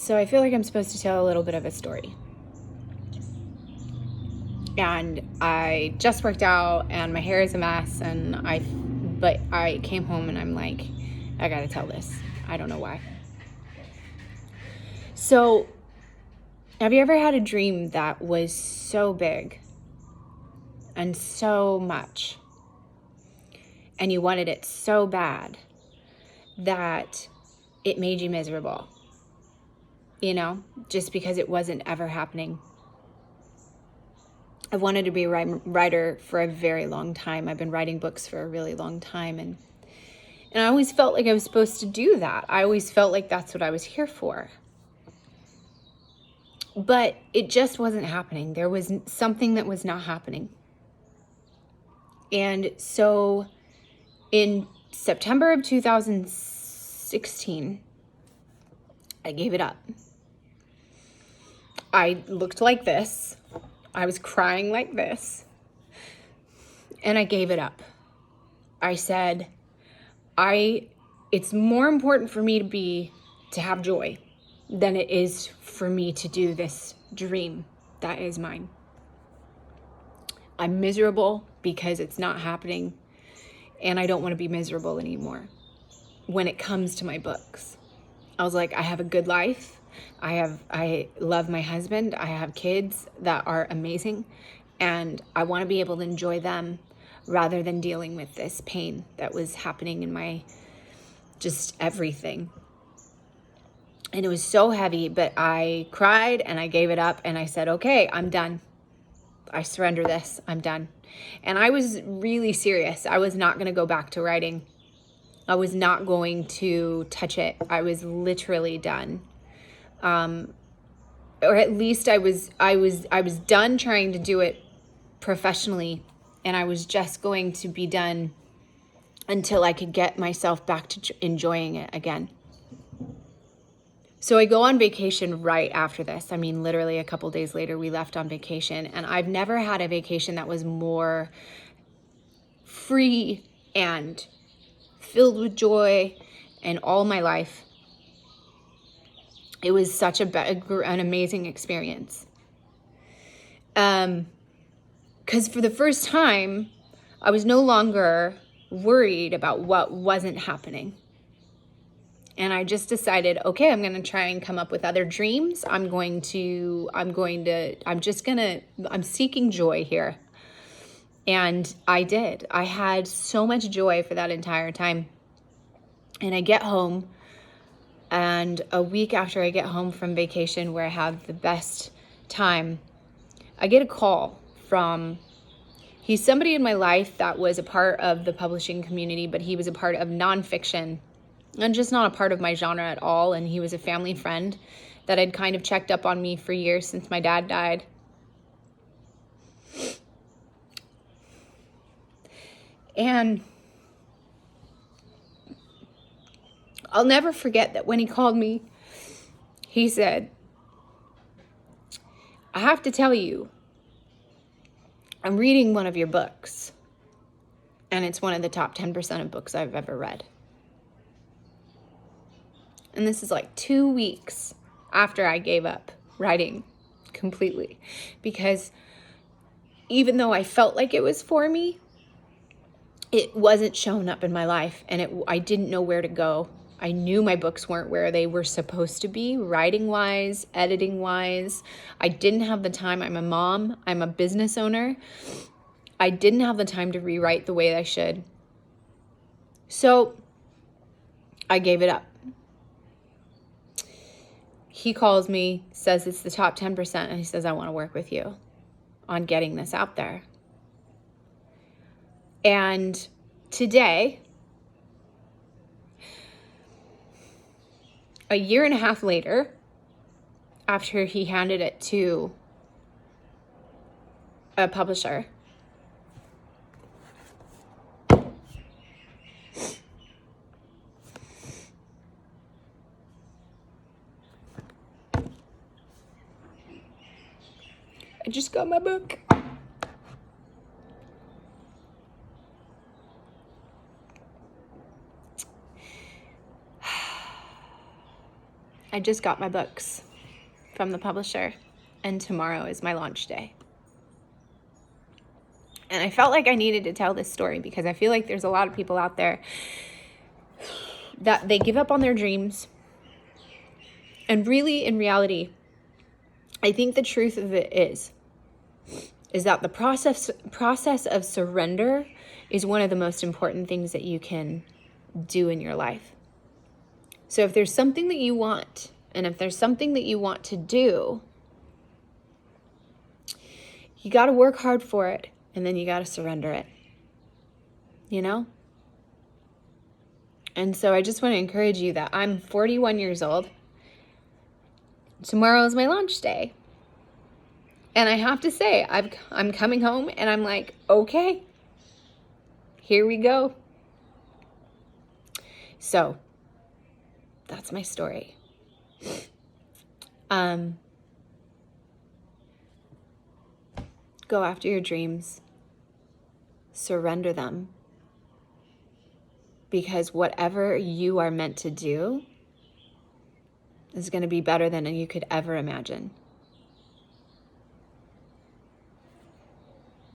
So I feel like I'm supposed to tell a little bit of a story. And I just worked out and my hair is a mess but I came home and I'm like, I gotta tell this. I don't know why. So, have you ever had a dream that was so big and so much and you wanted it so bad that it made you miserable? You know, just because it wasn't ever happening. I've wanted to be a writer for a very long time. I've been writing books for a really long time. And I always felt like I was supposed to do that. I always felt like that's what I was here for. But it just wasn't happening. There was something that was not happening. And so in September of 2016, I gave it up. I looked like this. I was crying like this. And I gave it up. I said, it's more important for me to have joy than it is for me to do this dream that is mine. I'm miserable because it's not happening, and I don't want to be miserable anymore when it comes to my books. I was like, I have a good life. I love my husband. I have kids that are amazing, and I want to be able to enjoy them rather than dealing with this pain that was happening in my just everything. And it was so heavy, but I cried and I gave it up and I said, okay, I'm done. I surrender this. I'm done. And I was really serious. I was not going to go back to writing. I was not going to touch it. I was literally done. Or at least I was done trying to do it professionally, and I was just going to be done until I could get myself back to enjoying it again. So I go on vacation right after this. I mean, literally a couple days later, we left on vacation. And I've never had a vacation that was more free and filled with joy in all my life. It was such an amazing experience. Because for the first time, I was no longer worried about what wasn't happening. And I just decided, okay, I'm going to try and come up with other dreams. I'm seeking joy here. And I did. I had so much joy for that entire time. And I get home, and a week after I get home from vacation where I have the best time, I get a call from, he's somebody in my life that was a part of the publishing community, but he was a part of nonfiction and just not a part of my genre at all. And he was a family friend that had kind of checked up on me for years since my dad died. And I'll never forget that when he called me, he said, I have to tell you, I'm reading one of your books, and it's one of the top 10% of books I've ever read. And this is like 2 weeks after I gave up writing completely. Because even though I felt like it was for me, it wasn't showing up in my life, and I didn't know where to go. I knew my books weren't where they were supposed to be, writing-wise, editing-wise. I didn't have the time. I'm a mom. I'm a business owner. I didn't have the time to rewrite the way I should. So I gave it up. He calls me, says it's the top 10%, and he says, I want to work with you on getting this out there. And today, a year and a half later, after he handed it to a publisher, I just got my book. I I just got my books from the publisher, and tomorrow is my launch day. And I felt like I needed to tell this story because I feel like there's a lot of people out there that they give up on their dreams. And really, in reality, I think the truth of it is that the process of surrender is one of the most important things that you can do in your life. So if there's something that you want, and if there's something that you want to do, you got to work hard for it, and then you got to surrender it, you know? And so I just want to encourage you that I'm 41 years old. Tomorrow is my launch day. And I have to say, I'm coming home and I'm like, okay, here we go. So that's my story. Go after your dreams. Surrender them. Because whatever you are meant to do is going to be better than you could ever imagine.